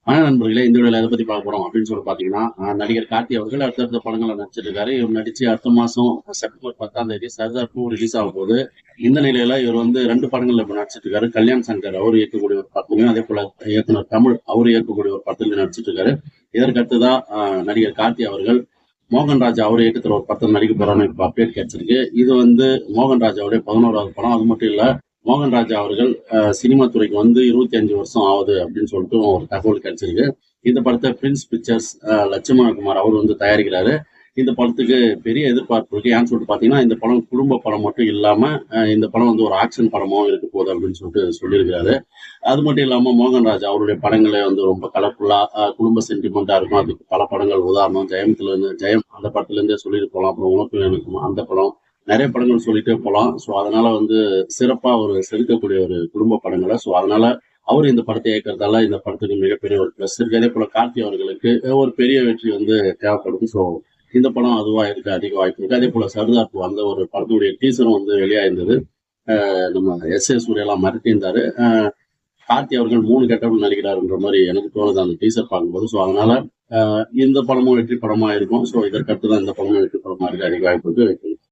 நண்பர்களே, இந்த வீடியோல எதை பத்தி பார்க்க போறோம் அப்படின்னு சொல்லி பாத்தீங்கன்னா, நடிகர் கார்த்தி அவர்கள் அடுத்தடுத்த படங்கள்ல நடிச்சிட்டு இருக்காரு. இவர் நடிச்சு அடுத்த மாசம் செப்டம்பர் 10ஆம் தேதி சர்தார் 2 ரிலீஸ் ஆக போகுது. இந்த நிலையில இவர் வந்து 2 படங்கள்ல இப்ப நடிச்சிட்டு இருக்காரு. கல்யாண் சங்கர் அவர் இயக்கக்கூடிய ஒரு படத்துலயும், அதே போல இயக்குனர் தமிழ் அவர் இயக்கக்கூடிய ஒரு படத்துலயும் நடிச்சிட்டு இருக்காரு. இதற்கு அடுத்ததா நடிகர் கார்த்தி அவர்கள் மோகன்ராஜ் அவர் இயக்கத்துல ஒரு படத்தில் நடிக்க போறான்னு இப்ப அப்டேட் கிடைச்சிருக்கு. இது வந்து மோகன்ராஜாவுடைய 11வது படம். அது மட்டும் இல்ல, மோகன்ராஜ் அவர்கள் சினிமா துறைக்கு வந்து 25 வருஷம் ஆகுது அப்படின்னு சொல்லிட்டு ஒரு தகவல் கிடைச்சிருக்கு. இந்த படத்தை பிரின்ஸ் பிக்சர்ஸ் லட்சுமணகுமார் அவர் வந்து தயாரிக்கிறாரு. இந்த படத்துக்கு பெரிய எதிர்பார்ப்பு இருக்கு. ஏன்னு சொல்லிட்டு பாத்தீங்கன்னா, இந்த படம் குடும்ப படம் மட்டும் இல்லாம இந்த படம் வந்து ஒரு ஆக்ஷன் படமாவும் இருக்க போகுது அப்படின்னு சொல்லிட்டு சொல்லியிருக்கிறாரு. அது மட்டும் இல்லாம மோகன்ராஜ் அவருடைய படங்களே வந்து ரொம்ப கலர்ஃபுல்லா குடும்ப சென்டிமெண்டா இருக்கும். அதுக்கு பல படங்கள் உதாரணம் ஜெயம் அந்த படத்துல இருந்தே சொல்லிட்டு போலாம். அப்புறம் உனக்கு எனக்கும் அந்த படம், நிறைய படங்கள் சொல்லிட்டே போலாம். ஸோ அதனால வந்து சிறப்பா ஒரு செதுக்கக்கூடிய ஒரு குடும்ப படங்களை. ஸோ அதனால அவர் இந்த படத்தை இயக்கிறதால இந்த படத்துக்கு மிகப்பெரிய ஒரு பிளஸ் இருக்கு. அதே போல கார்த்தி அவர்களுக்கு ஒரு பெரிய வெற்றி வந்து தேவைப்படுது. ஸோ இந்த படம் அதுவா இருக்க அதிக வாய்ப்பு இருக்கு. அதே போல சர்தார் 2 அந்த ஒரு படத்துடைய டீசரும் வந்து வெளியாயிருந்தது. நம்ம எஸ் சூர்யாலாம் மிரட்டியிருந்தாரு. கார்த்தி அவர்கள் 3 கெட்டப்ல நடிக்கிறாருன்ற மாதிரி எனக்கு தோணுது அந்த டீசர் பார்க்கும்போது. ஸோ அதனால இந்த படமும் வெற்றி படமா இருக்கும். ஸோ இதற்கு அடுத்து தான் இந்த படமும் வெற்றி படமா இருக்க அதிக வாய்ப்பு இருக்கு.